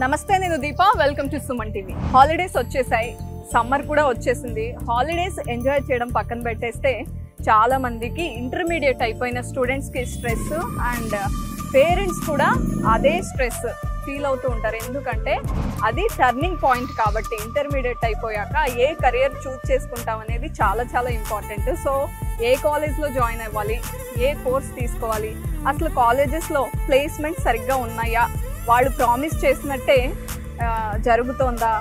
నమస్తే, నేను Deepa. Welcome to Suman TV. Holidays వచ్చేసాయి, సమ్మర్ కూడా వచ్చేసింది. హాలిడేస్ ఎంజాయ్ చేయడం పక్కన పెట్టేస్తే చాలా మందికి ఇంటర్మీడియట్ అయిపోయిన స్టూడెంట్స్కి స్ట్రెస్ అండ్ పేరెంట్స్ కూడా అదే స్ట్రెస్ ఫీల్ అవుతూ ఉంటారు. ఎందుకంటే అది టర్నింగ్ పాయింట్ కాబట్టి ఇంటర్మీడియట్ అయిపోయాక ఏ కెరియర్ చూస్ చేసుకుంటాం అనేది చాలా చాలా ఇంపార్టెంట్. సో ఏ కాలేజ్లో జాయిన్ అవ్వాలి, ఏ కోర్స్ తీసుకోవాలి, అసలు కాలేజెస్లో ప్లేస్మెంట్ సరిగ్గా ఉన్నాయా, వాళ్ళు ప్రామిస్ చేసినట్టే జరుగుతోందా,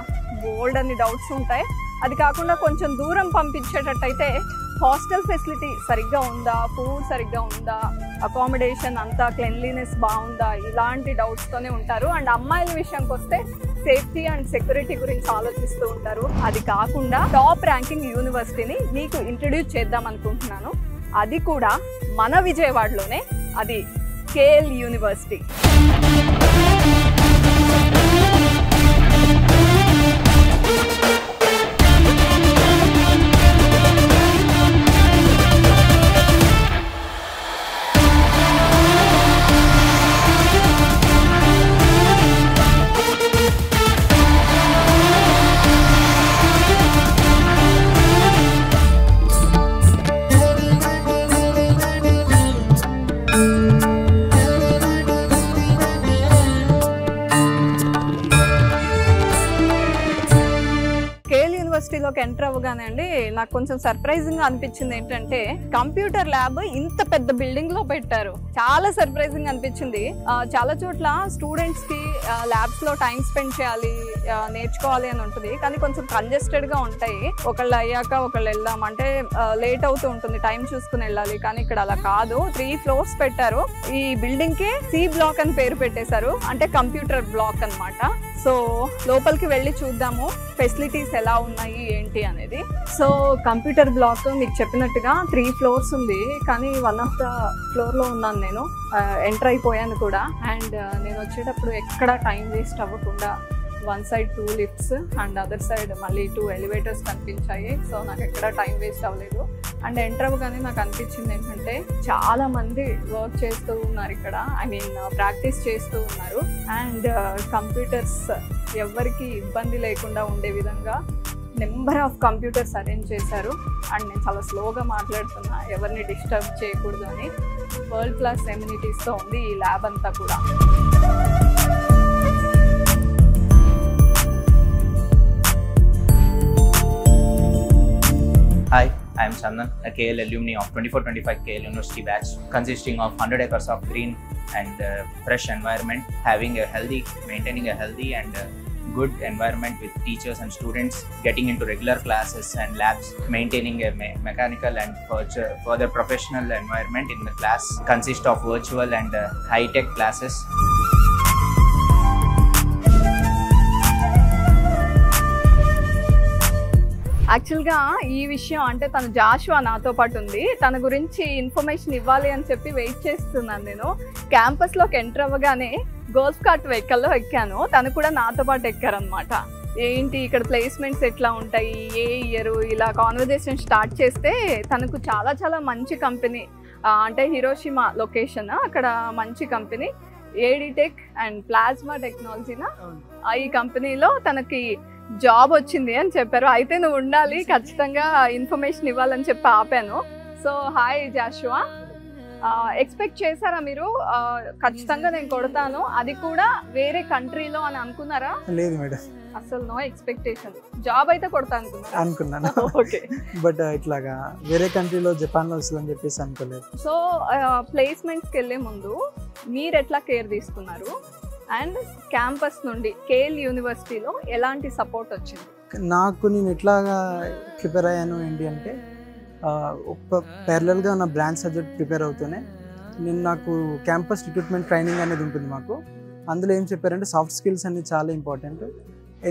బోల్డ్ అని డౌట్స్ ఉంటాయి. అది కాకుండా కొంచెం దూరం పంపించేటట్టయితే హాస్టల్ ఫెసిలిటీ సరిగ్గా ఉందా, ఫుడ్ సరిగ్గా ఉందా, అకామిడేషన్ అంతా క్లెన్లీనెస్ బాగుందా, ఇలాంటి డౌట్స్తోనే ఉంటారు. అండ్ అమ్మాయిల విషయానికి వస్తే సేఫ్టీ అండ్ సెక్యూరిటీ గురించి ఆలోచిస్తూ ఉంటారు. అది కాకుండా టాప్ ర్యాంకింగ్ యూనివర్సిటీని మీకు ఇంట్రడ్యూస్ చేద్దాం అనుకుంటున్నాను. అది కూడా మన విజయవాడలోనే, అది కేఎల్ యూనివర్సిటీ. యూనివర్సిటీలోకి ఎంటర్ అవ్వగానే అండి నాకు కొంచెం సర్ప్రైజింగ్ గా అనిపించింది. ఏంటంటే కంప్యూటర్ ల్యాబ్ ఇంత పెద్ద బిల్డింగ్ లో పెట్టారు. చాలా సర్ప్రైజింగ్ అనిపించింది. చాలా చోట్ల స్టూడెంట్స్ కి ల్యాబ్స్ లో టైం స్పెండ్ చేయాలి, నేర్చుకోవాలి అని ఉంటుంది, కానీ కొంచెం కంజెస్టెడ్ గా ఉంటాయి. ఒకళ్ళు అయ్యాక ఒకళ్ళు వెళ్దాం అంటే లేట్ అవుతూ ఉంటుంది, టైం చూసుకుని వెళ్ళాలి. కానీ ఇక్కడ అలా కాదు, 3 floors పెట్టారు. ఈ బిల్డింగ్ కి సి బ్లాక్ అని పేరు పెట్టేశారు, అంటే కంప్యూటర్ బ్లాక్ అన్నమాట. సో లోపలికి వెళ్ళి చూద్దాము ఫెసిలిటీస్ ఎలా ఉన్నాయి ఏంటి అనేది. సో కంప్యూటర్ బ్లాక్ మీకు చెప్పినట్టుగా 3 floors ఉంది, కానీ 1 of the floor లో ఉన్నాను నేను. ఎంటర్ అయిపోయాను కూడా. అండ్ నేను వచ్చేటప్పుడు ఎక్కడ టైం వేస్ట్ అవ్వకుండా one side 2 lifts and other side మళ్ళీ 2 elevators కనిపించాయి. సో నాకు ఎక్కడ టైం వేస్ట్ అవ్వలేదు. అండ్ ఎంటర్ అవ్వగానే నాకు అనిపించింది ఏంటంటే చాలా మంది వర్క్ చేస్తూ ఉన్నారు ఇక్కడ, ఐ మీన్ ప్రాక్టీస్ చేస్తూ ఉన్నారు. అండ్ కంప్యూటర్స్ ఎవరికి ఇబ్బంది లేకుండా ఉండే విధంగా నెంబర్ ఆఫ్ కంప్యూటర్స్ అరేంజ్ చేశారు. అండ్ నేను చాలా స్లోగా మాట్లాడుతున్నా, ఎవరిని డిస్టర్బ్ చేయకూడదు అని. వరల్డ్ క్లాస్ ఎమ్యూనిటీస్తో ఉంది ఈ ల్యాబ్ అంతా కూడా. Hi, I am Chandan, a KL alumni of 24-25 KL University batch, consisting of 100 acres of green and fresh environment, maintaining a healthy and good environment with teachers and students, getting into regular classes and labs, maintaining a mechanical and further professional environment in the class, consist of virtual and high-tech classes. యాక్చువల్గా ఈ విషయం అంటే తను జాషువా నాతో పాటు ఉంది, తన గురించి ఇన్ఫర్మేషన్ ఇవ్వాలి అని చెప్పి వెయిట్ చేస్తున్నాను నేను. క్యాంపస్లోకి ఎంటర్ అవ్వగానే గోల్ఫ్ కార్ట్ వెహికల్లో ఎక్కాను, తను కూడా నాతో పాటు ఎక్కారనమాట. ఏంటి ఇక్కడ ప్లేస్మెంట్స్ ఎట్లా ఉంటాయి, ఏ ఇయర్, ఇలా కాన్వర్జేషన్ స్టార్ట్ చేస్తే తనకు చాలా చాలా మంచి కంపెనీ, అంటే హిరోషిమా లొకేషన్, అక్కడ మంచి కంపెనీ ఏడిటెక్ అండ్ ప్లాస్మా టెక్నాలజీనా, ఈ కంపెనీలో తనకి జాబ్ వచ్చింది అని చెప్పారు. అయితే నువ్వు ఉండాలి, ఖచ్చితంగా ఇన్ఫర్మేషన్ ఇవ్వాలని చెప్పి ఆపాను. సో హాయ్ జాషువా, ఎక్స్పెక్ట్ చేశారా మీరు ఖచ్చితంగా నేను కొడతాను, అది కూడా వేరే కంట్రీలో అని అనుకున్నారా? లేదు మేడం, అసలు నో ఎక్స్పెక్టేషన్. జాబ్ అయితే కొడతా అనుకున్నాను. ఓకే, బట్ ఇట్లాగా వేరే కంట్రీలో జపాన్లో వస్తుందని చెప్పేసి అనుకోలేదు. సో ప్లేస్మెంట్స్కి వెళ్ళే ముందు మీరు ఎట్లా కేర్ తీసుకున్నారు? అండ్ క్యాంపస్ నుండి కేఎల్ యూనివర్సిటీలో ఎలాంటి సపోర్ట్ వచ్చింది? నాకు నేను ఎట్లాగా ప్రిపేర్ అయ్యాను ఏంటి అంటే, ప్యారలల్గా నా బ్రాంచ్ సబ్జెక్ట్ ప్రిపేర్ అవుతూనే నాకు క్యాంపస్ రిక్రూట్మెంట్ ట్రైనింగ్ అనేది ఉంటుంది మాకు. అందులో ఏం చెప్పారంటే సాఫ్ట్ స్కిల్స్ అనేది చాలా ఇంపార్టెంట్.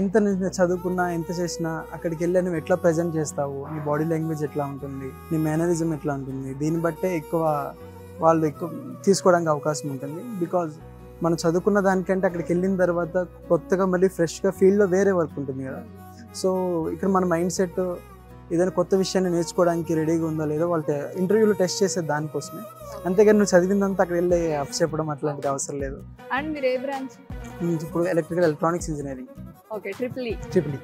ఎంత నేను చదువుకున్నా, ఎంత చేసినా, అక్కడికి వెళ్ళి నువ్వు ఎట్లా ప్రజెంట్ చేస్తావు, నీ బాడీ లాంగ్వేజ్ ఎట్లా ఉంటుంది, నీ మేనరిజం ఎట్లా ఉంటుంది, దీన్ని బట్టే వాళ్ళు ఎక్కువ తీసుకోవడానికి అవకాశం ఉంటుంది. బికాజ్ మనం చదువుకున్న దానికంటే అక్కడికి వెళ్ళిన తర్వాత కొత్తగా మళ్ళీ ఫ్రెష్గా ఫీల్డ్లో వేరే వర్క్ ఉంటుంది కదా. సో ఇక్కడ మన మైండ్ సెట్ ఏదైనా కొత్త విషయాన్ని నేర్చుకోవడానికి రెడీగా ఉందో లేదో వాళ్ళు ఇంటర్వ్యూలో టెస్ట్ చేసే దానికోసమే. అంతేగాని నువ్వు చదివిందంతా అక్కడ వెళ్ళి అప్ చెప్పడం అట్లాంటిది అవసరం లేదు. అండ్ మీరు ఏ బ్రాంచ్? ఇప్పుడు electrical electronics engineering. Okay, triple E.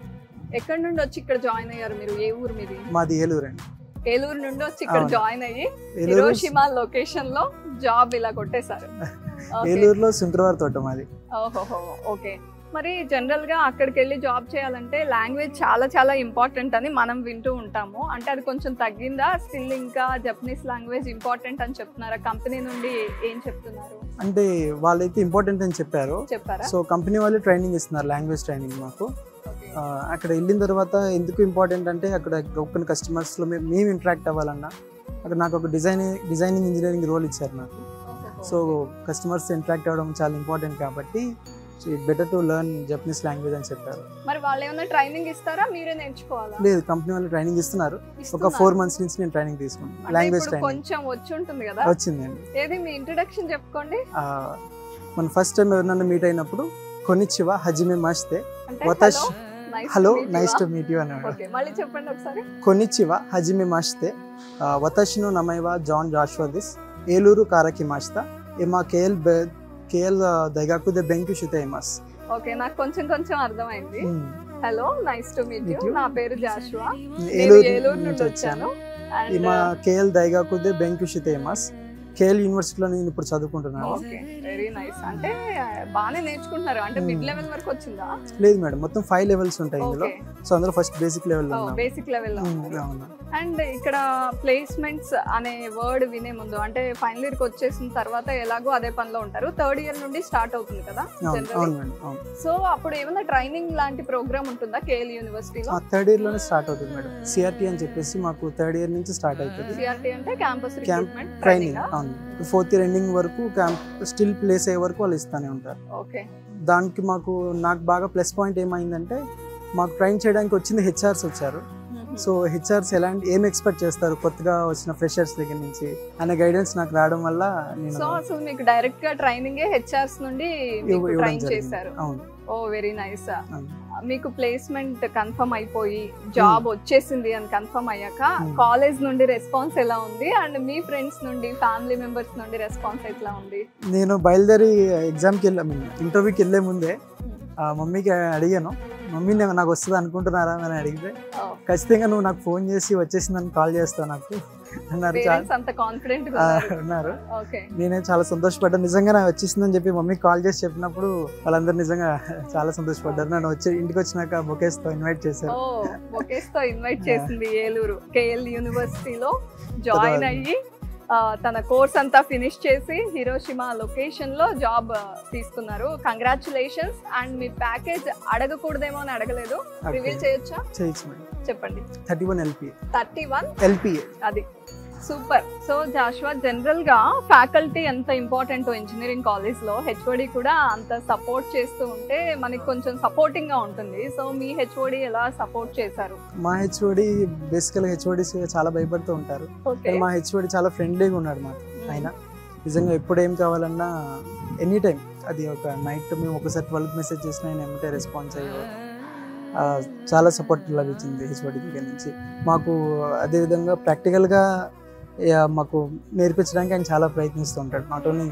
ఎక్కడి నుండి వచ్చి ఇక్కడ జాయిన్ అయ్యారు మీరు? ఏ ఊరు మీది? మాది ఏలూరు అండి. ఏలూరు నుండి వచ్చి ఇక్కడ జాయిన్ అయ్యి హిరోషిమా లొకేషన్ లో జాబ్ ఇలా కొట్టేశారు. ఏలూరులో శుక్రవారం తోట మాది. ఓహో, ఓకే. మరి జనరల్ గా అక్కడికి వెళ్ళి జాబ్ చేయాలంటే లాంగ్వేజ్ చాలా చాలా ఇంపార్టెంట్ అని మనం వింటూ ఉంటాము. అంటే అది కొంచెం తగ్గిందా? స్టిల్ ఇంకా జపనీస్ లాంగ్వేజ్ ఇంపార్టెంట్ అని చెప్తున్నారా? కంపెనీ నుండి ఏం చెప్తున్నారు? అంటే వాళ్ళైతే ఇంపార్టెంట్ అని చెప్పారా? సో కంపెనీ వాళ్ళు ట్రైనింగ్ ఇస్తున్నారు, లాంగ్వేజ్ ట్రైనింగ్ మాకు. అక్కడ వెళ్ళిన తర్వాత ఎందుకు ఇంపార్టెంట్ అంటే అక్కడ గొప్ప కస్టమర్స్లో మేము ఇంటరాక్ట్ అవ్వాలన్నా అక్కడ నాకు ఒక డిజైనింగ్ ఇంజనీరింగ్ రోల్ ఇచ్చారు నాకు. సో కస్టమర్స్ ఇంటరాక్ట్ అవ్వడం చాలా ఇంపార్టెంట్ కాబట్టి better to learn Japanese language అని చెప్పారు. మరి వాళ్ళు ఏమైనా ట్రైనింగ్ ఇస్తారా, మీరే నేర్చుకోవాలా? లేదు, కంపెనీ వాళ్ళు ట్రైనింగ్ ఇస్తున్నారు. ఒక 4 months నుంచి నేను ట్రైనింగ్ తీసుకున్నాను. లాంగ్వేజ్ ట్రైనింగ్ కొంచెం వచ్చి ఉంటుంది కదా? వచ్చిందండి. ఏది మీ ఇంట్రడక్షన్ చెప్పుకోండి. మన ఫస్ట్ టైం ఎవరినైనా మీట్ అయినప్పుడు కొనిచివా హజిమే మాస్తే వతాషి hello nice to meet you అన్నాడు. ఓకే, మళ్ళీ చెప్పండి ఒకసారి. కొనిచివా హజిమే మాస్తే వతాషి నో నమైవా జాన్ జాషువా దిస్ ఏలూరు కారకి మాస్తా ఏమా కేఎల్ దైగాకుదే బెంకు షితైమాస్. ఓకే, నాకు కొంచెం అర్థమైంది. Hello, nice to meet you. నా పేరు జాషువా, ఏలూరు నుండి వచ్చాను. ఏమా కేఎల్ దైగాకుదే బెంకు షితైమాస్. కేఎల్ యూనివర్సిటీలో నేను ఇప్పుడు చదువుకుంటున్నాను. Okay, very nice. అంటే బాగానే నేర్చుకుంటున్నారు. అంటే మిడ్ లెవెల్ వరకు వచ్చిందా? లేదు మేడం, మొత్తం 5 levels ఉంటాయి ఇందులో. సో అందులో ఫస్ట్ బేసిక్ లెవెల్ లో బేసిక్ లెవెల్. అండ్ ఇక్కడ ప్లేస్మెంట్స్ అనే వర్డ్ వినే ముందు అంటే ఫైనల్ ఇయర్ కి వచ్చేసిన తర్వాత ఎలాగో అదే పనిలో ఉంటారు. 3rd year నుండి స్టార్ట్ అవుతుంది కదా జనరల్లీ. సో అప్పుడు ఏమైనా ట్రైనింగ్ లాంటి ప్రోగ్రామ్ ఉంటుందా కేఎల్ యూనివర్సిటీలో? 3rd year లోనే స్టార్ట్ అవుతుంది మేడం. సిఆర్టీ అని చెప్పేసి మాకు 3rd year నుంచి స్టార్ట్ అవుతుంది. సిఆర్టీ అంటే క్యాంపస్ రిక్రూట్మెంట్ ట్రైనింగ్. అవును, 4th year ఎండింగ్ వరకు స్టిల్ ప్లేస్ అయ్యే వరకు వాళ్ళు ఇస్తానే ఉంటారు. ఓకే, దానికి నాకు బాగా ప్లస్ పాయింట్ ఏమైందంటే మాకు ట్రైన్ చేయడానికి వచ్చింది హెచ్ఆర్స్ వచ్చారు. సో హెచ్ఆర్స్ ఏం ఎక్స్పెక్ట్ చేస్తారు కొత్తగా వచ్చిన ఫ్రెషర్స్ దగ్గర నుంచి అనే గైడెన్స్ నాకు రావడం వల్ల నేను అసలు మీకు డైరెక్ట్ గా ట్రైనింగ్ హెచ్ఆర్స్ నుండి ట్రైన్ చేశారు. అవును. ఓ వెరీ నైస్. మీకు ప్లేస్మెంట్ కన్ఫర్మ్ అయిపోయి జాబ్ వచ్చేసింది అని కన్ఫర్మ్ అయ్యాక కాలేజ్ నుండి రెస్పాన్స్ ఎలా ఉంది? అండ్ మీ ఫ్రెండ్స్ నుండి, ఫ్యామిలీ మెంబర్స్ నుండి రెస్పాన్స్ ఎట్లా ఉంది? నేను బయలుదేరి ఎగ్జామ్కి ఇంటర్వ్యూకి వెళ్ళే ముందే మమ్మీకి అడిగాను, మమ్మీ నాకు వస్తుంది అనుకుంటున్నారా అని అడిగితే ఖచ్చితంగా నువ్వు నాకు ఫోన్ చేసి వచ్చేసిందని కాల్ చేస్తావు నాకు అన్నారు. ఉన్నారు. నేనే చాలా సంతోషపడ్డాను. నిజంగా నాకు వచ్చేసిందని చెప్పి మమ్మీకి కాల్ చేసి చెప్పినప్పుడు వాళ్ళందరూ నిజంగా చాలా సంతోషపడ్డారు. నన్ను ఇంటికి వచ్చినాక బొకేస్ తో ఇన్వైట్ చేశారు. బొకేస్ తో ఇన్వైట్ చేసింది ఏలూరు కేఎల్ యూనివర్సిటీలో జాయిన్ అయ్యి తన కోర్స్ అంతా ఫినిష్ చేసి హిరోషిమా లొకేషన్ లో జాబ్ తీసుకున్నారు. కంగ్రాచులేషన్స్. అండ్ మీ ప్యాకేజ్ అడగకూడదేమో అని అడగలేదు, రివీల్ చేయొచ్చా? చెప్పండి. 31 LPA. అది సూపర్. సో జాషువా, జనరల్ గా ఫ్యాకల్టీ ఎంత ఇంపార్టెంట్ ఇంజనీరింగ్ కాలేజ్ లో, హెచ్ఓడి కూడా అంత సపోర్ట్ చేస్తూ ఉంటే మనకి కొంచెం సపోర్టింగ్ గా ఉంటుంది. సో మీ హెచ్ఓడి ఎలా సపోర్ట్ చేశారు? మా హెచ్ఓడి బేసికల్ హెచ్ఓడిస్ చాలా భయపడుతూ ఉంటారు. మా హెచ్ఓడి చాలా ఫ్రెండ్లీగా ఉన్నాడు మాకు. ఆయన నిజంగా ఎప్పుడు ఏం కావాలన్నా ఎనీ టైం, అది ఒక నైట్ మేము ఒకసారి 12 మెసేజ్ చేసినా ఆయన ఏమంటే రెస్పాన్స్ అయ్యేవారు. చాలా సపోర్ట్ లభించింది హెచ్ఓడి దగ్గర నుంచి మాకు. అదేవిధంగా ప్రాక్టికల్గా మాకు నేర్పించడానికి ఆయన చాలా ప్రయత్నిస్తూ ఉంటాడు. నాట్ ఓన్లీ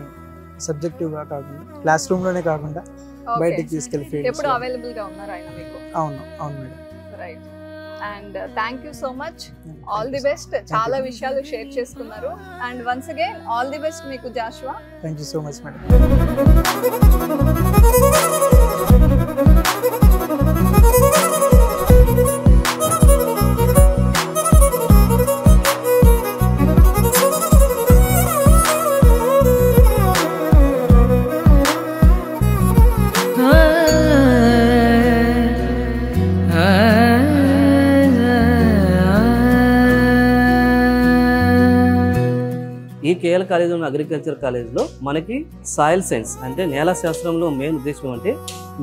సబ్జెక్టివ్గా కాకుండా క్లాస్ రూమ్లోనే కాకుండా బయటికి తీసుకెళ్ళి ఫీల్డ్. ఎప్పుడు అవైలబుల్గా ఉన్నారు ఆయన మీకు? అవును madam. Right. And thank you so much. All the best. చాలా విషయాలు షేర్ చేసుకున్నారు. And once again all the best మీకు Joshua. Thank you so much madam. ఈ కేఎల్ కాలేజ్లోని అగ్రికల్చర్ కాలేజ్లో మనకి సాయిల్ సైన్స్ అంటే నేల శాస్త్రంలో మెయిన్ ఉద్దేశం అంటే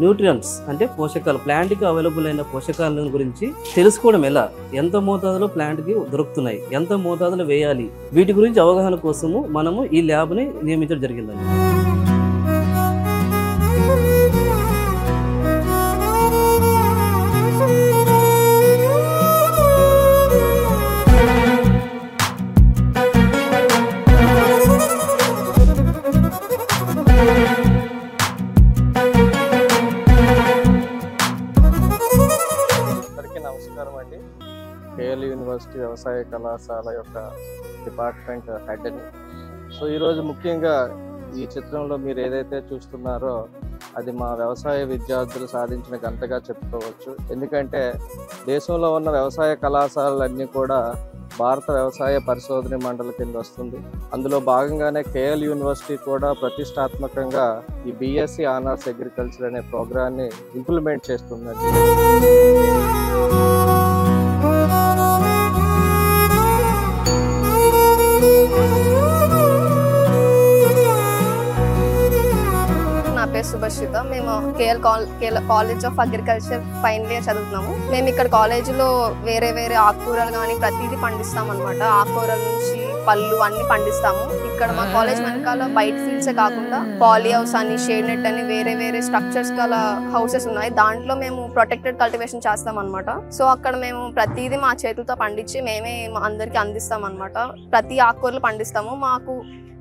న్యూట్రియంట్స్ అంటే పోషకాలు, ప్లాంట్కి అవైలబుల్ అయిన పోషకాల గురించి తెలుసుకోవడం, ఎలా ఎంత మోతాదులో ప్లాంట్కి దొరుకుతున్నాయి, ఎంత మోతాదులో వేయాలి, వీటి గురించి అవగాహన కోసము మనము ఈ ల్యాబ్ని నియమించడం జరిగిందండి. కేఎల్ యూనివర్సిటీ వ్యవసాయ కళాశాల యొక్క డిపార్ట్మెంట్ హెడ్ని. సో ఈరోజు ముఖ్యంగా ఈ చిత్రంలో మీరు ఏదైతే చూస్తున్నారో అది మా వ్యవసాయ విద్యార్థులు సాధించిన ఘనతగా చెప్పుకోవచ్చు. ఎందుకంటే దేశంలో ఉన్న వ్యవసాయ కళాశాలలన్నీ కూడా భారత వ్యవసాయ పరిశోధన మండలి కింద వస్తుంది. అందులో భాగంగానే కేఎల్ యూనివర్సిటీ కూడా ప్రతిష్టాత్మకంగా ఈ బీఎస్సీ ఆనర్స్ అగ్రికల్చర్ అనే ప్రోగ్రాన్ని ఇంప్లిమెంట్ చేస్తుందండి. నా పేరు సుభశ్రిత. మేము KL college of agriculture final year చదువుతున్నాము. మేము ఇక్కడ కాలేజీలో వేరే వేరే ఆకుకూరలు కానీ ప్రతిదీ పండిస్తాం అనమాట. ఆకుకూరల నుంచి పళ్ళు అన్ని పండిస్తాము. ఇక్కడ మా కాలేజ్ వెనకాల బయట ఫీల్డ్సే కాకుండా పాలీ హౌస్ అని, షేడ్ నెట్ అని వేరే వేరే స్ట్రక్చర్స్ గల హౌసెస్ ఉన్నాయి. దాంట్లో మేము ప్రొటెక్టెడ్ కల్టివేషన్ చేస్తాం అనమాట. సో అక్కడ మేము ప్రతిదీ మా చేతులతో పండించి మేమే అందరికి అందిస్తాం అనమాట. ప్రతి ఆకుకూరలు పండిస్తాము. మాకు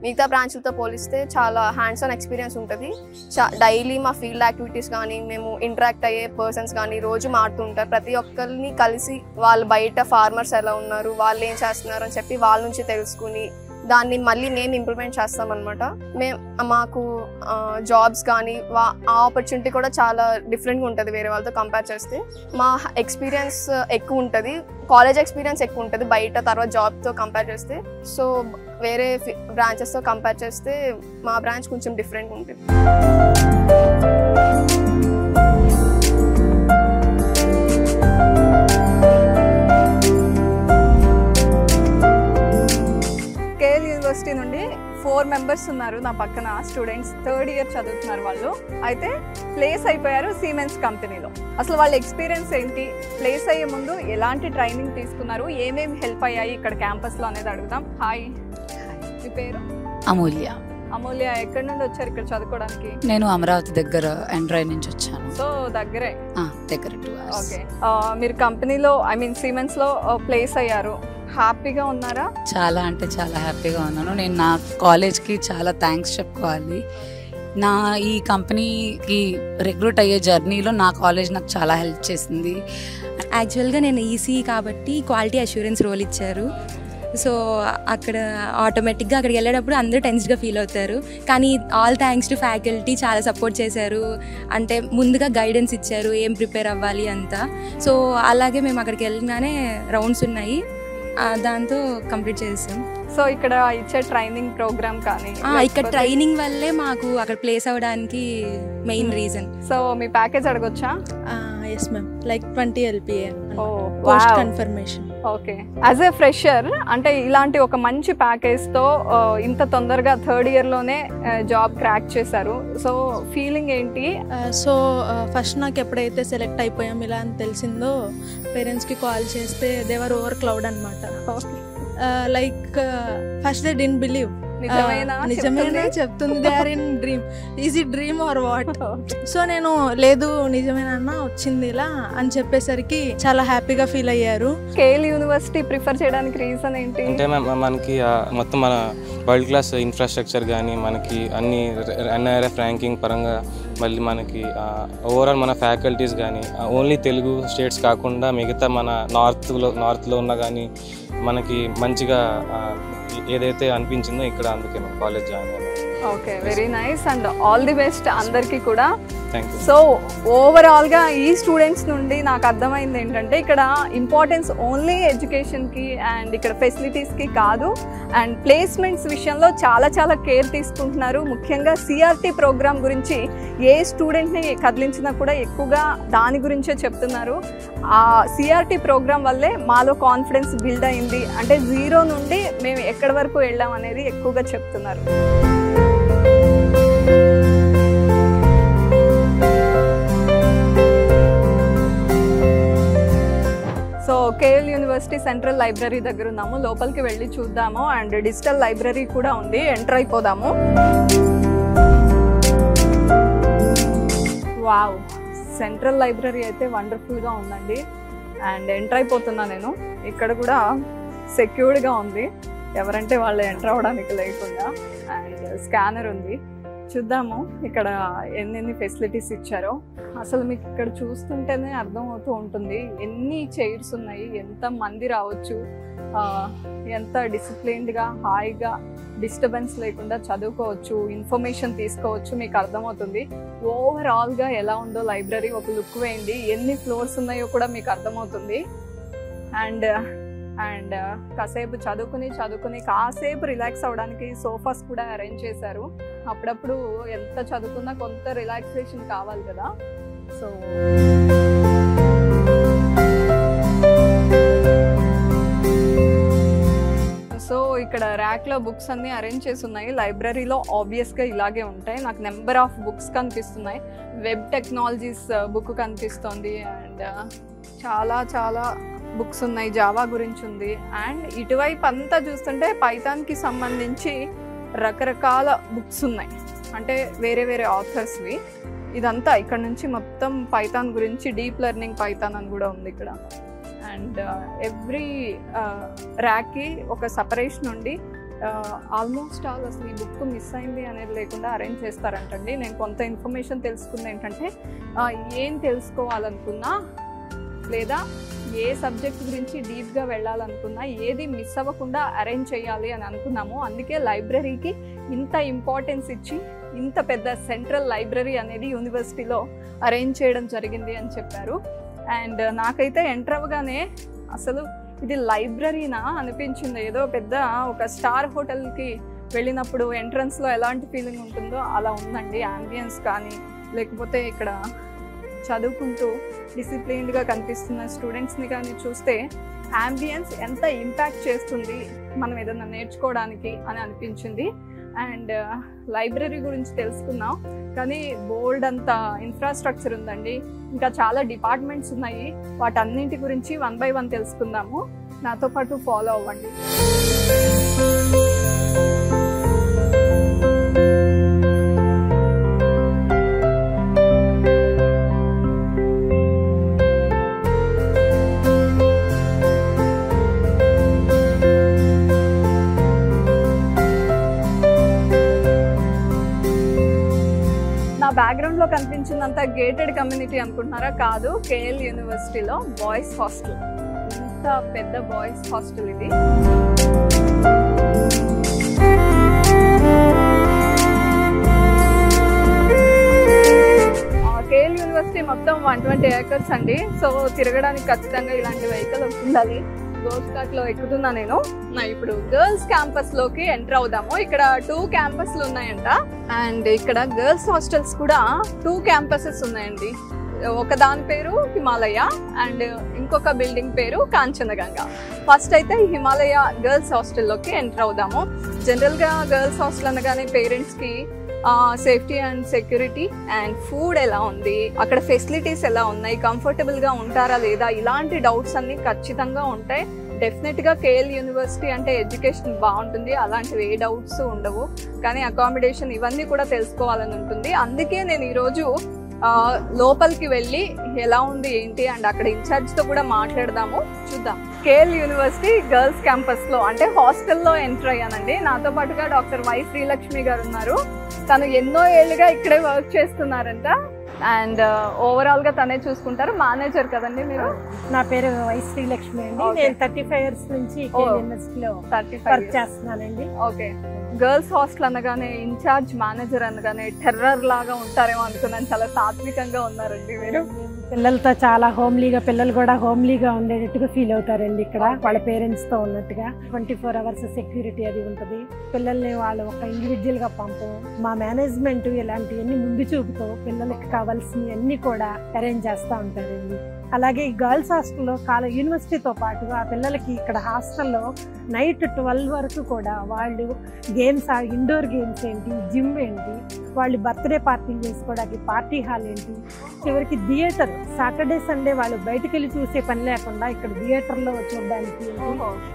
మిగతా బ్రాంచ్లతో పోలిస్తే చాలా హ్యాండ్స్ ఆన్ ఎక్స్పీరియన్స్ ఉంటుంది. డైలీ మా ఫీల్డ్ యాక్టివిటీస్ కానీ, మేము ఇంటరాక్ట్ అయ్యే పర్సన్స్ కానీ రోజు మారుతుంటారు. ప్రతి ఒక్కరిని కలిసి వాళ్ళు బయట ఫార్మర్స్ ఎలా ఉన్నారు, వాళ్ళు ఏం చేస్తున్నారు అని చెప్పి వాళ్ళ నుంచి తెలుసుకుని దాన్ని మళ్ళీ మేము ఇంప్లిమెంట్ చేస్తామన్నమాట. మాకు జాబ్స్ కానీ ఆ ఆపర్చునిటీ కూడా చాలా డిఫరెంట్గా ఉంటుంది వేరే వాళ్ళతో కంపేర్ చేస్తే. మా ఎక్స్పీరియన్స్ ఎక్కువ ఉంటుంది, కాలేజ్ ఎక్స్పీరియన్స్ ఎక్కువ ఉంటుంది బయట తర్వాత జాబ్తో కంపేర్ చేస్తే. సో వేరే బ్రాంచెస్తో కంపేర్ చేస్తే మా బ్రాంచ్ కొంచెం డిఫరెంట్గా ఉంటుంది. కేఎల్ యూనివర్సిటీ నుండి 4 మెంబర్స్ ఉన్నారు నా పక్కన స్టూడెంట్స్. 3rd ఇయర్ చదువుతున్నారు వాళ్ళు. అయితే ప్లేస్ అయిపోయారు సిమెన్స్ కంపెనీలో. అసలు వాళ్ళ ఎక్స్పీరియన్స్ ఏంటి, ప్లేస్ అయ్యే ముందు ఎలాంటి ట్రైనింగ్ తీసుకున్నారు, ఏమేమి హెల్ప్ అయ్యాయి ఇక్కడ క్యాంపస్లో అనేది అడుగుదాం. హాయ్, మీ పేరు? అమూల్య. అమూల్య, ఎక్కడి నుండి వచ్చారు ఇక్కడ చదువుకోవడానికి? నేను అమరావతి దగ్గర ఎండ్రాయ్ నుంచి వచ్చాను. సో దగ్గరే? దగ్గర 2 hours. ఓకే. మీరు కంపెనీలో సిమెన్స్లో ప్లేస్ అయ్యారు, హ్యాపీగా ఉన్నారా? చాలా అంటే చాలా హ్యాపీగా ఉన్నాను. నేను నా కాలేజ్కి చాలా థ్యాంక్స్ చెప్పుకోవాలి. నా ఈ కంపెనీకి రిక్రూట్ అయ్యే జర్నీలో నా కాలేజ్ నాకు చాలా హెల్ప్ చేసింది. యాక్చువల్గా నేను ఈసీ కాబట్టి క్వాలిటీ అష్యూరెన్స్ రోల్ ఇచ్చారు. సో అక్కడ ఆటోమేటిక్గా అక్కడికి వెళ్ళేటప్పుడు అందరూ టెన్స్డ్గా ఫీల్ అవుతారు. కానీ ఆల్ థ్యాంక్స్ టు ఫ్యాకల్టీ, చాలా సపోర్ట్ చేశారు. అంటే ముందుగా గైడెన్స్ ఇచ్చారు ఏం ప్రిపేర్ అవ్వాలి అంతా. సో అలాగే మేము అక్కడికి వెళ్ళగానే రౌండ్స్ ఉన్నాయి, దాంతో కంప్లీట్ చేసాం. సో ఇక్కడ ఇచ్చే ట్రైనింగ్ ప్రోగ్రామ్ కానీ ఇక్కడ ట్రైనింగ్ వల్లే మాకు అక్కడ ప్లేస్ అవ్వడానికి మెయిన్ రీజన్. సో మీ ప్యాకేజ్ అడగొచ్చా? Yes ma'am, like 20 LPA post confirmation. Okay. As a fresher అంటే ఇలాంటి ఒక మంచి ప్యాకేజ్తో ఇంత తొందరగా 3rd ఇయర్లోనే జాబ్ క్రాక్ చేశారు. సో ఫీలింగ్ ఏంటి? సో ఫస్ట్ నాకు ఎప్పుడైతే సెలెక్ట్ అయిపోయాం ఇలా అని తెలిసిందో పేరెంట్స్కి కాల్ చేస్తే దే వర్ ఓవర్ క్లౌడ్ అనమాట. Like first they didn't believe. నిజమేనా చెప్తుంది, they are in dream, is it dream or what? So నేను లేదు నిజమేనా వచ్చింది ఇలా అని చెప్పేసరికి చాలా హ్యాపీగా ఫీల్ అయ్యారు. కేఎల్ యూనివర్సిటీ ప్రిఫర్ చేయడానికి రీజన్ ఏంటి అంటే మనకి మొత్తం మన వరల్డ్ క్లాస్ ఇన్ఫ్రాస్ట్రక్చర్ కానీ మనకి అన్ని NIRF ర్యాంకింగ్ పరంగా మళ్ళీ మనకి ఓవరాల్ మన ఫ్యాకల్టీస్ కానీ ఓన్లీ తెలుగు స్టేట్స్ కాకుండా మిగతా మన నార్త్లో ఉన్న కానీ మనకి మంచిగా ఏదైతే అనిపించిందో ఇక్కడ అందుకే కాలేజ్ జాయిన్ అయ్యాను. Okay, very nice and all the best అందరికీ కూడా. Thank you. సో ఓవరాల్గా ఈ స్టూడెంట్స్ నుండి నాకు అర్థమైంది ఏంటంటే ఇక్కడ ఇంపార్టెన్స్ ఓన్లీ ఎడ్యుకేషన్కి అండ్ ఇక్కడ ఫెసిలిటీస్కి కాదు, అండ్ ప్లేస్మెంట్స్ విషయంలో చాలా చాలా కేర్ తీసుకుంటున్నారు. ముఖ్యంగా CRT ప్రోగ్రామ్ గురించి ఏ స్టూడెంట్ని కదిలించినా కూడా ఎక్కువగా దాని గురించే చెప్తున్నారు. ఆ CRT ప్రోగ్రామ్ వల్లే మాలో కాన్ఫిడెన్స్ బిల్డ్ అయింది, అంటే 0 నుండి మేము ఎక్కడి వరకు వెళ్ళాం అనేది ఎక్కువగా చెప్తున్నారు. So KL university central library దగ్గర ఉన్నాము, లోపలికి వెళ్ళి చూద్దాము. అండ్ డిజిటల్ లైబ్రరీ కూడా ఉంది, ఎంటర్ అయిపోదాము. వావ్, సెంట్రల్ లైబ్రరీ అయితే వండర్ఫుల్గా ఉందండి. అండ్ ఎంటర్ అయిపోతున్నా నేను. ఇక్కడ కూడా సెక్యూర్డ్గా ఉంది, ఎవరంటే వాళ్ళు ఎంటర్ అవ్వడానికి లేకుండా. అండ్ స్కానర్ ఉంది, చూద్దాము ఇక్కడ ఎన్ని ఫెసిలిటీస్ ఇచ్చారో. అసలు మీకు ఇక్కడ చూస్తుంటేనే అర్థం అవుతూ ఉంటుంది ఎన్ని చైర్స్ ఉన్నాయి, ఎంత మంది రావచ్చు, ఎంత డిసిప్లిన్డ్గా హాయిగా డిస్టర్బెన్స్ లేకుండా చదువుకోవచ్చు, ఇన్ఫర్మేషన్ తీసుకోవచ్చు. మీకు అర్థమవుతుంది ఓవరాల్గా ఎలా ఉందో లైబ్రరీ. ఒక లుక్ వేయండి, ఎన్ని ఫ్లోర్స్ ఉన్నాయో కూడా మీకు అర్థమవుతుంది. అండ్ కాసేపు చదువుకుని కాసేపు రిలాక్స్ అవ్వడానికి సోఫాస్ కూడా అరేంజ్ చేశారు. అప్పుడప్పుడు ఎంత చదువుకున్నా కొంత రిలాక్సేషన్ కావాలి కదా. సో ఇక్కడ ర్యాక్లో బుక్స్ అన్నీ అరేంజ్ చేసి ఉన్నాయి. లైబ్రరీలో ఆబ్వియస్గా ఇలాగే ఉంటాయి. నాకు నెంబర్ ఆఫ్ బుక్స్ కనిపిస్తున్నాయి. వెబ్ టెక్నాలజీస్ బుక్ కనిపిస్తుంది అండ్ చాలా బుక్స్ ఉన్నాయి. జావా గురించి ఉంది. అండ్ ఇటువైపు అంతా చూస్తుంటే పైథాన్కి సంబంధించి రకరకాల బుక్స్ ఉన్నాయి, అంటే వేరే ఆథర్స్వి. ఇదంతా ఇక్కడ నుంచి మొత్తం పైథాన్ గురించి, డీప్ లెర్నింగ్ పైథాన్ అని కూడా ఉంది ఇక్కడ. అండ్ ఎవ్రీ ర్యాక్కి ఒక సపరేషన్ ఉండి ఆల్మోస్ట్ ఆల్ అసలు ఈ బుక్ మిస్ అయింది అనేది లేకుండా అరేంజ్ చేస్తారంటండి. నేను కొంత ఇన్ఫర్మేషన్ తెలుసుకుంది ఏంటంటే, ఏం తెలుసుకోవాలనుకున్నా లేదా ఏ సబ్జెక్ట్ గురించి డీప్గా వెళ్ళాలనుకున్నా ఏది మిస్ అవ్వకుండా అరేంజ్ చేయాలి అని అనుకున్నాము. అందుకే లైబ్రరీకి ఇంత ఇంపార్టెన్స్ ఇచ్చి ఇంత పెద్ద సెంట్రల్ లైబ్రరీ అనేది యూనివర్సిటీలో అరేంజ్ చేయడం జరిగింది అని చెప్పారు. అండ్ నాకైతే ఎంటర్ అవ్వగానే అసలు ఇది లైబ్రరీనా అనిపించింది. ఏదో పెద్ద ఒక స్టార్ హోటల్కి వెళ్ళినప్పుడు ఎంట్రన్స్లో ఎలాంటి ఫీలింగ్ ఉంటుందో అలా ఉందండి. యాంబియన్స్ కానీ లేకపోతే ఇక్కడ చదువుకుంటూ డిసిప్లిన్డ్గా కనిపిస్తున్న స్టూడెంట్స్ని కానీ చూస్తే యాంబియన్స్ ఎంత ఇంపాక్ట్ చేస్తుంది మనం ఏదైనా నేర్చుకోవడానికి అని అనిపించింది. అండ్ లైబ్రరీ గురించి తెలుసుకున్నాం, కానీ బోల్డ్ అంత ఇన్ఫ్రాస్ట్రక్చర్ ఉందండి. ఇంకా చాలా డిపార్ట్మెంట్స్ ఉన్నాయి. వాటన్నింటి గురించి 1 by 1 తెలుసుకుందాము. నాతో పాటు ఫాలో అవ్వండి. బ్యాక్గ్రౌండ్లో కనిపించిందంతా గేటెడ్ కమ్యూనిటీ అనుకుంటున్నారా? కాదు, కేఎల్ యూనివర్సిటీలో బాయ్స్ హాస్టల్. ఇంత పెద్ద బాయ్స్ హాస్టల్ ఇది. కేఎల్ యూనివర్సిటీ మొత్తం 120 acres అండి. సో తిరగడానికి ఖచ్చితంగా ఇలాంటి వెహికల్ ఉండాలి. గర్ల్స్ కార్ట్లో ఎక్కుతున్నా నేను. ఇప్పుడు గర్ల్స్ క్యాంపస్ లోకి ఎంటర్ అవుదాము. ఇక్కడ 2 క్యాంపస్లు ఉన్నాయంట. అండ్ ఇక్కడ గర్ల్స్ హాస్టల్స్ కూడా 2 క్యాంపసెస్ ఉన్నాయండి. ఒక దాని పేరు హిమాలయ అండ్ ఇంకొక బిల్డింగ్ పేరు కాంచనగంగా. ఫస్ట్ అయితే హిమాలయ గర్ల్స్ హాస్టల్లోకి ఎంటర్ అవుదాము. జనరల్గా గర్ల్స్ హాస్టల్ అనగానే పేరెంట్స్కి safety and security and food ఎలా ఉంది, అక్కడ ఫెసిలిటీస్ ఎలా ఉన్నాయి, కంఫర్టబుల్గా ఉంటారా లేదా, ఇలాంటి డౌట్స్ అన్నీ ఖచ్చితంగా ఉంటాయి. డెఫినెట్గా కేఎల్ యూనివర్సిటీ అంటే ఎడ్యుకేషన్ బాగుంటుంది, అలాంటివి ఏ డౌట్స్ ఉండవు. కానీ అకామిడేషన్ ఇవన్నీ కూడా తెలుసుకోవాలని ఉంటుంది. అందుకే నేను ఈరోజు లోపలికి వెళ్ళి ఎలా ఉంది ఏంటి అండ్ అక్కడ ఇన్ఛార్జ్తో కూడా మాట్లాడదాము. చూద్దాం. కేఎల్ యూనివర్సిటీ గర్ల్స్ క్యాంపస్లో అంటే హాస్టల్లో ఎంటర్ అయ్యానండి. నాతో పాటుగా డాక్టర్ వై శ్రీలక్ష్మి గారు ఉన్నారు. తను ఎన్నో ఏళ్ళుగా ఇక్కడే వర్క్ చేస్తున్నారంట. అండ్ ఓవరాల్గా తనే చూసుకుంటారు. మేనేజర్ కదండి మీరు? నా పేరు వై శ్రీలక్ష్మి అండి. నేను 35 years నుంచి యూనివర్సిటీలో వర్క్ చేస్తున్నానండి. ఓకే. గర్ల్స్ హాస్టల్ అనగానే ఇన్ఛార్జ్ మేనేజర్ అనగానే టెర్రర్ లాగా ఉంటారేమో అనుకున్నాను. చాలా సాత్వికంగా ఉన్నారండి మీరు. పిల్లలతో చాలా హోమ్లీగా, పిల్లలు కూడా హోమ్లీగా ఉండేటట్టుగా ఫీల్ అవుతారండి ఇక్కడ వాళ్ళ పేరెంట్స్తో ఉన్నట్టుగా. 24 hours సెక్యూరిటీ అది ఉంటుంది. పిల్లల్ని వాళ్ళు ఒక ఇండివిజువల్గా పంపం. మా మేనేజ్మెంట్ ఇలాంటివన్నీ ముందు చూపుతో పిల్లలకి కావాల్సినవి అన్నీ కూడా అరేంజ్ చేస్తూ ఉంటారండి. అలాగే ఈ గర్ల్స్ హాస్టల్లో యూనివర్సిటీతో పాటుగా ఆ పిల్లలకి ఇక్కడ హాస్టల్లో నైట్ 12 వరకు కూడా వాళ్ళు గేమ్స్, ఇండోర్ గేమ్స్ ఏంటి, జిమ్ ఏంటి, వాళ్ళు బర్త్డే పార్టీలు చేసుకోవడానికి పార్టీ హాల్ ఏంటి, చివరికి థియేటర్ సాటర్డే సండే వాళ్ళు బయటకు వెళ్ళి చూసే పని లేకుండా ఇక్కడ థియేటర్లో చూడడానికి,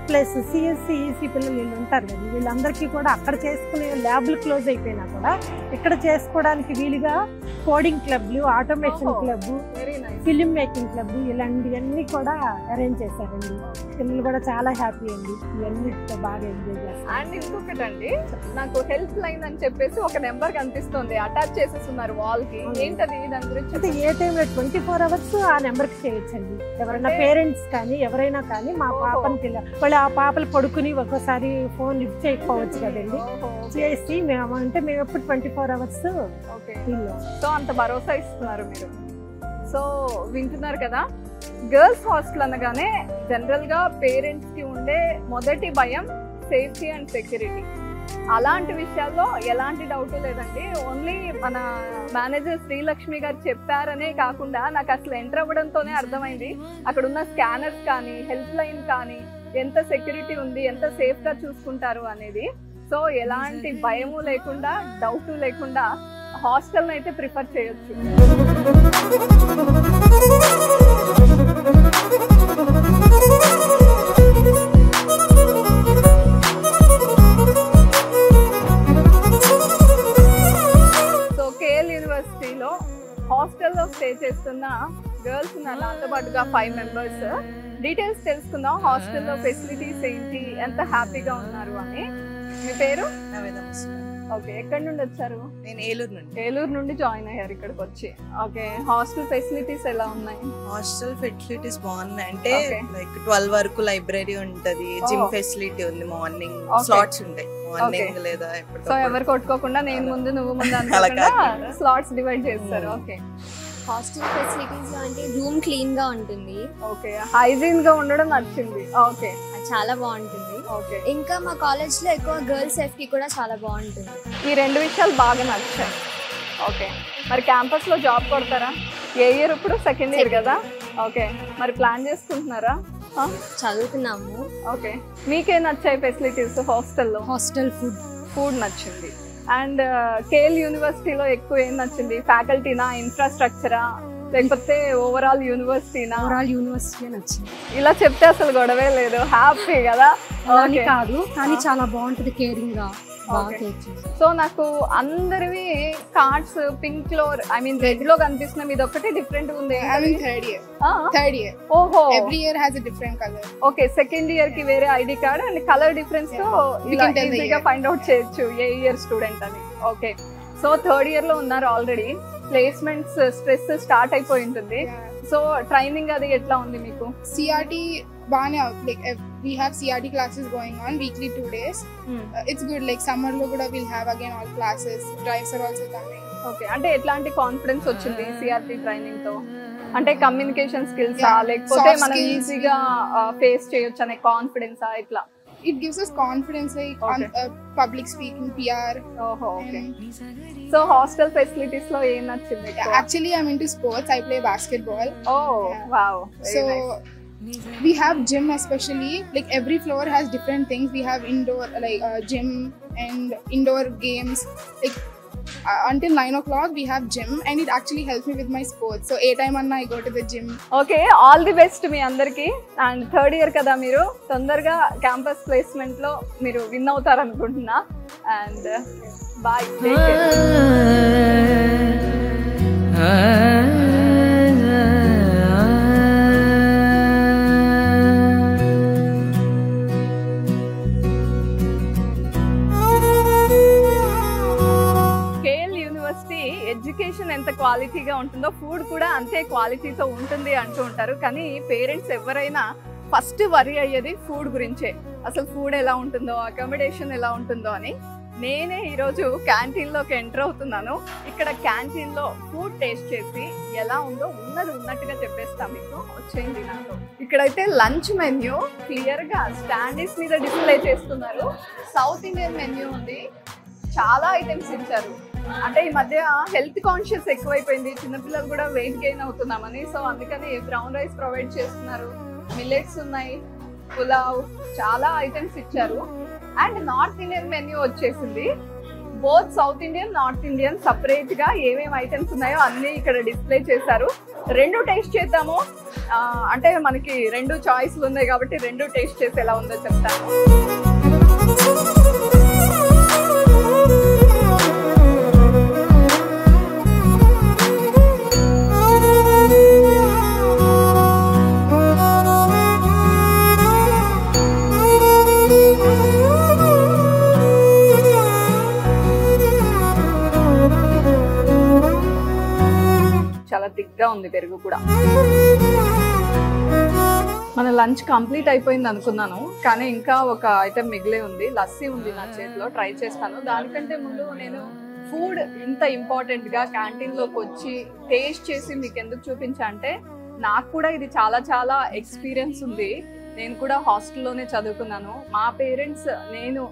ప్లస్ సిఎస్సి ఈసీ పిల్లలు వీళ్ళు ఉంటారు కదా, వీళ్ళందరికీ కూడా అక్కడ చేసుకునే ల్యాబ్లు క్లోజ్ అయిపోయినా కూడా ఇక్కడ చేసుకోవడానికి వీలుగా కోడింగ్ క్లబ్లు, automation club, film making club ఇలాంటివన్నీ కూడా అరేంజ్ చేశారండి. పిల్లలు కూడా చాలా హ్యాపీ అండి. ఇవన్నీ బాగా ఎంజాయ్ చేస్తారు. అండ్ ఇంకొకటండి, నాకు హెల్ప్ లైన్ అని చెప్పేసి ఒక నెంబర్ కనిపిస్తుంది, అటాచ్ చేసేస్తున్నారు వాల్ కి. ఏంటది దాని గురించి? అంటే ఏ టైంలో 24 hours ఆ నెంబర్కి చేయొచ్చండి. ఎవరైనా పేరెంట్స్ కానీ ఎవరైనా కానీ మా పాపని వాళ్ళు ఆ పాపలు పడుకుని ఒక్కోసారి ఫోన్ లిఫ్ట్ చేయకపోవచ్చు కదండి, చేసి మేము ఎప్పుడు 24 hours. సో అంత భరోసా ఇస్తున్నారు మీరు. సో వింటున్నారు కదా, గర్ల్స్ హాస్టల్ అనగానే జనరల్ గా పేరెంట్స్ కి ఉండే మొదటి భయం సేఫ్టీ అండ్ సెక్యూరిటీ. అలాంటి విషయాల్లో ఎలాంటి డౌట్ లేదండి. ఓన్లీ మన మేనేజర్ శ్రీలక్ష్మి గారు చెప్పారనే కాకుండా నాకు అసలు ఎంటర్ అవ్వడంతోనే అర్థమైంది అక్కడ ఉన్న స్కానర్స్ కానీ హెల్ప్ లైన్ కానీ ఎంత సెక్యూరిటీ ఉంది, ఎంత సేఫ్ గా చూసుకుంటారు అనేది. సో ఎలాంటి భయము లేకుండా డౌట్ లేకుండా హాస్టల్ అయితే ప్రిఫర్ చేయొచ్చు. సో కేఎల్ యూనివర్సిటీలో హాస్టల్లో స్టే చేస్తున్న గర్ల్స్ ఉన్నారు, నాతో పాటుగా 5 members. డీటెయిల్స్ తెలుసుకుందాం, హాస్టల్లో ఫెసిలిటీస్ ఏంటి, ఎంత హ్యాపీగా ఉన్నారు అని. మీ పేరు? ఓకే, ఎక్కడి నుండి వచ్చారు? నేను ఏలూరు నుండి. ఏలూరు నుండి జాయిన్ అయ్యారు ఇక్కడికి వచ్చి. ఓకే, హాస్టల్ ఫెసిలిటీస్ ఎలా ఉన్నాయి? హాస్టల్ ఫెసిలిటీస్ బాగున్నాయి. అంటే లైక్ 12 వరకు లైబ్రరీ ఉంటది, జిమ్ ఫెసిలిటీ ఉంది, మార్నింగ్ స్లాట్స్ ఉంటాయి మార్నింగ్ లేదా. సో ఎవరు కొట్టుకోకుండా నేను ముందు నువ్వు ముందు అనుకోకుండా స్లాట్స్ డివైడ్ చేస్తారు. ఓకే, హాస్టల్ ఫెసిలిటీస్ అంటే రూమ్ క్లీన్ గా ఉంటుంది. ఓకే, హైజీన్ గా ఉండడం నచ్చింది. ఓకే, చాలా బాగుంటుంది. ఓకే, ఇంకా మా కాలేజ్ లో ఎక్కువ గర్ల్స్ సేఫ్టీ కూడా చాలా బాగుంటుంది. ఈ 2 విషయాలు బాగా నచ్చాయి. ఓకే, మరి క్యాంపస్ లో జాబ్ కొడతారా? ఏ ఇయర్ ఇప్పుడు? సెకండ్ ఇయర్ కదా. ఓకే, మరి ప్లాన్ చేసుకుంటున్నారా? చదువుతున్నాము. ఓకే, మీకేం నచ్చాయి ఫెసిలిటీస్ హాస్టల్లో? హాస్టల్ ఫుడ్ నచ్చింది. అండ్ కేఎల్ యూనివర్సిటీలో ఎక్కువ ఏం నచ్చింది? ఫ్యాకల్టీనా, ఇన్ఫ్రాస్ట్రక్చరా, లేకపోతే ఓవరాల్ యూనివర్సిటీనా? ఓవరాల్ యూనివర్సిటీ నచ్చింది. ఇలా చెప్తే అసలు గొడవే లేదు, హ్యాపీ కదా. అని కాదు కానీ చాలా బాగుంటది, కేరింగ్ గా. సో నాకు అందరివి కార్డ్స్ పింక్ లో, ఐ మీన్ రెడ్ లో కనిపిస్తున్నాయి, ఇది ఒకటి డిఫరెంట్ ఉంది. Third year. ఓహో, every year has a different colour. Okay, second year కి వేరే ID card and colour difference తో ఈజీగా ఫైండ్ అవుట్ చేయొచ్చు ఏ ఇయర్ స్టూడెంట్ అని. ఓకే, సో థర్డ్ ఇయర్ లో ఉన్నారు ఆల్రెడీ. ప్లేస్మెంట్స్ స్ట్రెస్ స్టార్ట్ అయిపోయి ఉంటుంది. సో ట్రైనింగ్ అది ఎట్లా ఉంది మీకు? సిఆర్టీ బాగానే, like we have CRT classes going on weekly 2 days. It's good. Like summer lo kuda we'll have again all classes. Drives are also coming. Okay, అంటే ఎట్లాంటి confidence వచ్చింది CRT ట్రైనింగ్ తో? అంటే కమ్యూనికేషన్ స్కిల్స్ లేకపోతే మనం ఈజీగా face చేయొచ్చు అనే కాన్ఫిడెన్స్ ఇట్లా? It gives us confidence, like on public speaking, PR. Oh, okay. So hostel facilities lo em nachindi? Actually I'm into sports. I play basketball. Oh, wow. So we have gym, especially like every floor has different things. We have indoor like gym and indoor games. Like until 9 o'clock we have gym and it actually helps me with my sports. So a time anna I go to the gym. Okay, all the best మీ అందరికి. And third year కదా, మీరు తొందరగా campus placement లో మీరు win అవుతారు అనుకుంటున్నా. And bye, take care. Education ఎంత క్వాలిటీగా ఉంటుందో ఫుడ్ కూడా అంతే క్వాలిటీతో ఉంటుంది అంటూ ఉంటారు. కానీ పేరెంట్స్ ఎవరైనా ఫస్ట్ వరీ అయ్యేది ఫుడ్ గురించే. అసలు ఫుడ్ ఎలా ఉంటుందో, అకామిడేషన్ ఎలా ఉంటుందో అని. నేనే ఈరోజు క్యాంటీన్లోకి ఎంటర్ అవుతున్నాను. ఇక్కడ క్యాంటీన్లో ఫుడ్ టేస్ట్ చేసి ఎలా ఉందో ఉన్నది ఉన్నట్టుగా చెప్పేస్తాను మీకు. వచ్చేయండి నాతో. ఇక్కడైతే లంచ్ మెన్యూ క్లియర్గా స్టాండీస్ మీద డిస్ప్లే చేస్తున్నారు. సౌత్ ఇండియన్ మెన్యూ ఉంది, చాలా ఐటమ్స్ ఇచ్చారు. అంటే ఈ మధ్య హెల్త్ కాన్షియస్ ఎక్కువైపోయింది, చిన్నపిల్లలు కూడా వెయిట్ గెయిన్ అవుతున్నామని. సో అందుకని బ్రౌన్ రైస్ ప్రొవైడ్ చేస్తున్నారు, మిల్లెట్స్ ఉన్నాయి, పులావ్, చాలా ఐటమ్స్ ఇచ్చారు. అండ్ నార్త్ ఇండియన్ మెన్యూ వచ్చేసింది. Both south Indian, north Indian separate గా ఏమేమి ఐటమ్స్ ఉన్నాయో అన్ని ఇక్కడ డిస్ప్లే చేశారు. రెండు టేస్ట్ చేద్దాము. అంటే మనకి 2 చాయిస్లు ఉన్నాయి కాబట్టి 2 టేస్ట్ చేసి ఎలా ఉందో చెప్తాను. చల్లగా ఉంది పెరుగు కూడా. మన లంచ్ కంప్లీట్ అయిపోయింది అనుకున్నాను, కానీ ఇంకా ఒక ఐటెం మిగిలే ఉంది. లస్సీ ఉంది నా చేతిలో, ట్రై చేస్తాను. దానికంటే ముందు నేను ఫుడ్ ఇంత ఇంపార్టెంట్గా క్యాంటీన్లోకి వచ్చి టేస్ట్ చేసి మీకు ఎందుకు చూపించా అంటే, నాకు కూడా ఇది చాలా చాలా ఎక్స్పీరియన్స్ ఉంది. నేను కూడా హాస్టల్లోనే చదువుకున్నాను. మా పేరెంట్స్ నేను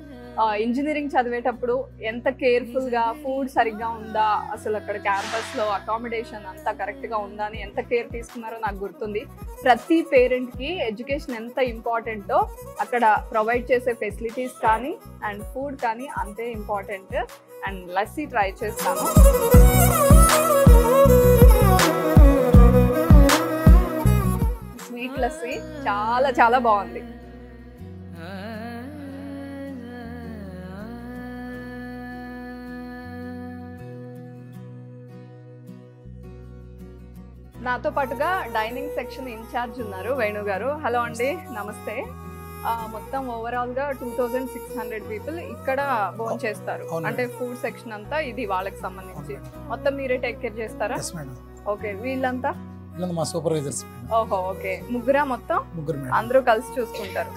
ఇంజనీరింగ్ చదివేటప్పుడు ఎంత కేర్ఫుల్గా ఫుడ్ సరిగ్గా ఉందా, అసలు అక్కడ క్యాంపస్లో అకామిడేషన్ అంతా కరెక్ట్గా ఉందా అని ఎంత కేర్ తీసుకున్నారో నాకు గుర్తుంది. ప్రతి పేరెంట్కి ఎడ్యుకేషన్ ఎంత ఇంపార్టెంటో అక్కడ ప్రొవైడ్ చేసే ఫెసిలిటీస్ కానీ అండ్ ఫుడ్ కానీ అంతే ఇంపార్టెంట్. అండ్ లస్సీ ట్రై చేస్తాను. స్వీట్ లస్సీ చాలా చాలా బాగుంది. నాతో పాటుగా డైనింగ్ సెక్షన్ ఇన్ఛార్జ్ ఉన్నారు వేణు గారు. హలో అండి, నమస్తే. మొత్తం ఓవరాల్గా 2600 పీపుల్ ఇక్కడ భోజనం చేస్తారు. అంటే ఫుడ్ సెక్షన్ అంతా ఇది వాళ్ళకి సంబంధించి. మొత్తం మీరే టేక్ కేర్ చేస్తారా? ఓకే. వీళ్ళంతా మా సూపర్వైజర్స్. ఓహో, ఓకే. ముగ్గురా మొత్తం? అందరూ కలిసి చూసుకుంటారు.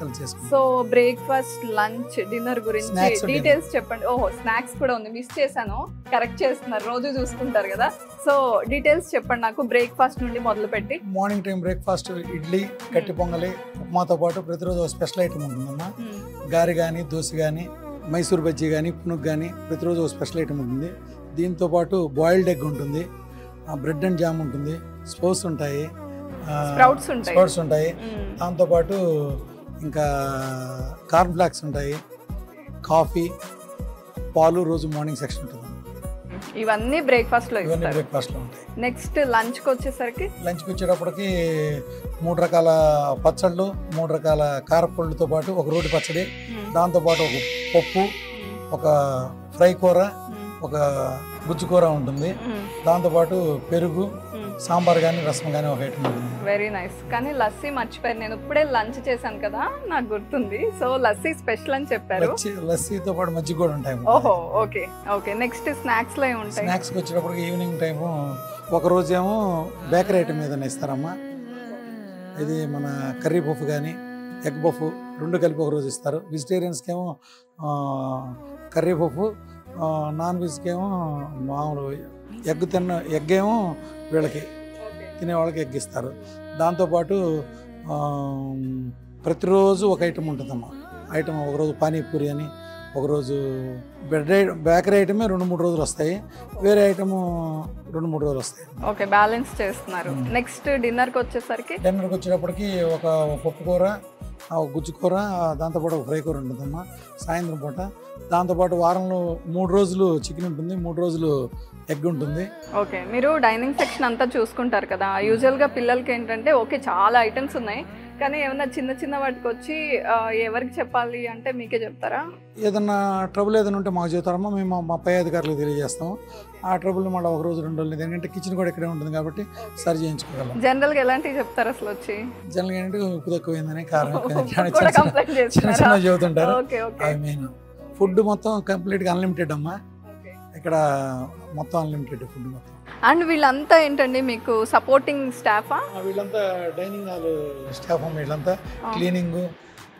సో బ్రేక్ఫాస్ట్, లంచ్, డిన్నర్ గురించి డీటెయిల్స్ చెప్పండి. ఓహో, స్నాక్స్ కూడా ఉంది, మిస్ చేశాను. కరెక్ట్ చేస్తున్నారు, రోజు చూసుకుంటారు కదా. సో డీటెయిల్స్ చెప్పండి నాకు, బ్రేక్ఫాస్ట్ నుండి మొదలు పెట్టి. మార్నింగ్ టైం బ్రేక్ఫాస్ట్ ఇడ్లీ, కట్టి పొంగలి, ఉప్మాతో పాటు ప్రతిరోజు స్పెషల్ ఐటమ్ ఉంటుందమ్మా. గారి కానీ, దోశ కానీ, మైసూర్ బజ్జీ కానీ, పునుగు కానీ ప్రతిరోజు స్పెషల్ ఐటమ్ ఉంటుంది. దీంతో పాటు బాయిల్డ్ ఎగ్ ఉంటుంది, బ్రెడ్ అండ్ జామ్ ఉంటుంది, స్పోర్ట్స్ ఉంటాయి, స్ప్రౌట్స్ ఉంటాయి. దాంతోపాటు ఇంకా కార్న్ ఫ్లాక్స్ ఉంటాయి, కాఫీ, పాలు రోజు మార్నింగ్ సెక్షన్ ఉంటుంది. ఇవన్నీ బ్రేక్ఫాస్ట్లో ఉంటాయి. నెక్స్ట్ లంచ్కి వచ్చేటప్పటికి 3 రకాల పచ్చళ్ళు, 3 రకాల కారపళ్ళతో పాటు ఒక రోటి పచ్చడి, దాంతోపాటు ఒక పప్పు, ఒక ఫ్రై కూర, ఒక గుజ్జు కూర ఉంటుంది. దాంతోపాటు పెరుగు, సాంబార్ కానీ, రసం కానీ ఒక ఐటమ్ ఉంటుంది. Very nice. కానీ లస్సీ మర్చిపోయారు, నేను ఇప్పుడే లంచ్ చేశాను కదా, నాకు గుర్తుంది. సో లస్సీ స్పెషల్ అని చెప్పారు. లస్సీతో పాటు మజ్జిగ కూడా ఉంటాయి. ఓహో, ఓకే ఓకే. నెక్స్ట్ స్నాక్స్ లో ఉంటాయి. స్నాక్స్కి వచ్చేటప్పటికి ఈవినింగ్ టైము ఒక రోజేమో బేకరీ ఐటమ్ ఏదైనా ఇస్తారమ్మా. ఇది మన కర్రీ పఫ్ కానీ, ఎగ్ పఫ్ రెండు కలిపి ఒక రోజు ఇస్తారు. వెజిటేరియన్స్కి ఏమో కర్రీ పఫ్, నాన్ వెజ్కి ఏమో మామూలు ఎగ్ ఏమో వీళ్ళకి తినేవాళ్ళకి ఎగ్ ఇస్తారు. దాంతోపాటు ప్రతిరోజు ఒక ఐటమ్ ఉంటుందమ్మా. ఐటమ్ ఒకరోజు పానీపూరి అని, ఒకరోజు బేకరీ ఐటమే 2-3 రోజులు వస్తాయి, వేరే ఐటమ్ 2-3 రోజులు వస్తాయి. ఓకే, బ్యాలెన్స్ చేస్తున్నారు. నెక్స్ట్ డిన్నర్కి వచ్చేటప్పటికి ఒక పప్పు కూర, ఒక గుజ్జు కూర, దాంతోపాటు ఒక ఫ్రై కూర ఉంటుందమ్మా సాయంత్రం పూట. దాంతోపాటు వారంలో 3 రోజులు చికెన్ ఉంటుంది, 3 రోజులు ఎగ్ ఉంటుంది. ఓకే, మీరు డైనింగ్ సెక్షన్ అంతా చూసుకుంటారు కదా. యూజువల్గా పిల్లలకి ఏంటంటే ఓకే చాలా ఐటమ్స్ ఉన్నాయి, కానీ ఏమన్నా చిన్న చిన్న వాటికి వచ్చి ఎవరికి చెప్పాలి అంటే మీకే చెప్తారా? ఏదన్నా ట్రబుల్ ఏదైనా ఉంటే మాకు చెప్తారమ్మా, మేము మా పై అధికారులకు తెలియజేస్తాము. ఆ ట్రబుల్ మళ్ళీ ఒక రోజు 2 రోజులు, ఎందుకంటే కిచెన్ కూడా ఇక్కడే ఉంటుంది కాబట్టి సరి చేయించుకోగలం. జనరల్గా ఎలాంటివి చెప్తారు అసలు వచ్చి? జనరల్గా ఏంటంటే ఉప్పు తక్కువైందని, కారం చిన్న చిన్న చెబుతుంటారు. అవి మెయిన్. ఫుడ్ మొత్తం కంప్లీట్గా అన్లిమిటెడ్ అమ్మా, ఇక్కడ మొత్తం అన్లిమిటెడ్ ఫుడ్ మొత్తం. అండ్ వీళ్ళంతా ఏంటండి మీకు సపోర్టింగ్ స్టాఫా? వీళ్ళంతా డైనింగ్ హాల్ స్టాఫ్, వీళ్ళంతా క్లీనింగ్,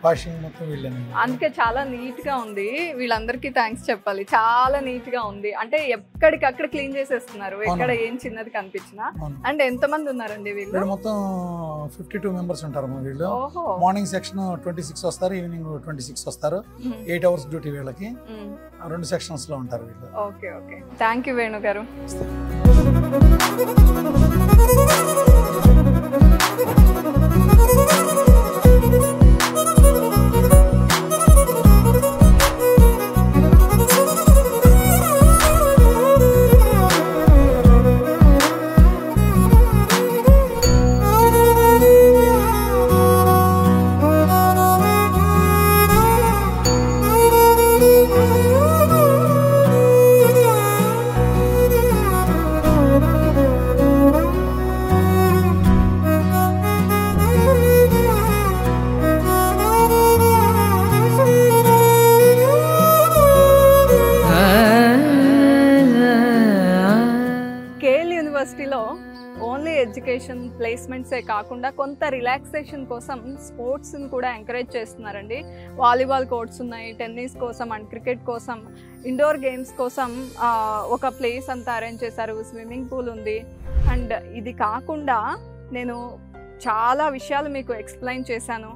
వాషింగ్ మొత్తం వీళ్ళని. అందుకే చాలా నీట్ గా ఉంది. వీళ్ళందరికీ థ్యాంక్స్ చెప్పాలి, చాలా నీట్ గా ఉంది. అంటే ఎక్కడికక్కడ క్లీన్ చేసేస్తున్నారు, ఎక్కడ ఏం చిన్నది కనిపించినా. అండ్ ఎంత మంది ఉన్నారండి వీళ్ళు? మొత్తం 52 మెంబర్స్ ఉంటారు వీళ్ళు. మార్నింగ్ సెక్షన్ 26 వస్తారు, ఈవినింగ్ 26 వస్తారు. 8 hours డ్యూటీ వీళ్ళకి. 2 సెక్షన్స్ లో ఉంటారు వీళ్ళు. Okay okay, thank you Venu గారు. ప్లేస్మెంట్సే కాకుండా కొంత రిలాక్సేషన్ కోసం స్పోర్ట్స్ని కూడా ఎంకరేజ్ చేస్తున్నారండి. వాలీబాల్ కోర్ట్స్ ఉన్నాయి, టెన్నిస్ కోసం అండ్ క్రికెట్ కోసం, ఇండోర్ గేమ్స్ కోసం ఒక ప్లేస్ అంతా అరేంజ్ చేశారు, స్విమ్మింగ్ పూల్ ఉంది. అండ్ ఇది కాకుండా నేను చాలా విషయాలు మీకు ఎక్స్ప్లెయిన్ చేశాను.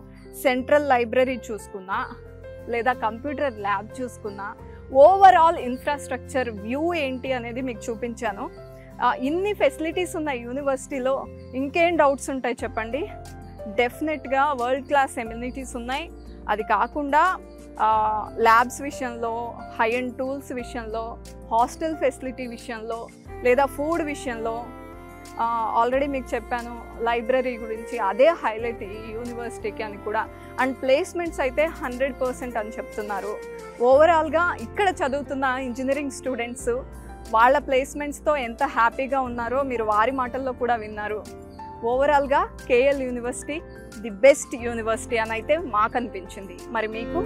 సెంట్రల్ లైబ్రరీ చూసుకున్నా లేదా కంప్యూటర్ ల్యాబ్ చూసుకున్నా, ఓవరాల్ ఇన్ఫ్రాస్ట్రక్చర్ వ్యూ ఏంటి అనేది మీకు చూపించాను. ఇన్ని ఫెసిలిటీస్ ఉన్న యూనివర్సిటీలో ఇంకేం డౌట్స్ ఉంటాయి చెప్పండి? డెఫినెట్గా వరల్డ్ క్లాస్ ఎమ్యూనిటీస్ ఉన్నాయి. అది కాకుండా ల్యాబ్స్ విషయంలో, హై అండ్ టూల్స్ విషయంలో, హాస్టల్ ఫెసిలిటీ విషయంలో లేదా ఫుడ్ విషయంలో ఆల్రెడీ మీకు చెప్పాను. లైబ్రరీ గురించి అదే హైలైట్ ఈ యూనివర్సిటీకి అని కూడా. అండ్ ప్లేస్మెంట్స్ అయితే 100% అని చెప్తున్నారు. ఓవరాల్గా ఇక్కడ చదువుతున్న ఇంజనీరింగ్ స్టూడెంట్స్ వాళ్ళ ప్లేస్మెంట్స్తో ఎంత హ్యాపీగా ఉన్నారో మీరు వారి మాటల్లో కూడా విన్నారు. ఓవరాల్గా KL university the best university అని అయితే మాకు అనిపించింది. మరి మీకు?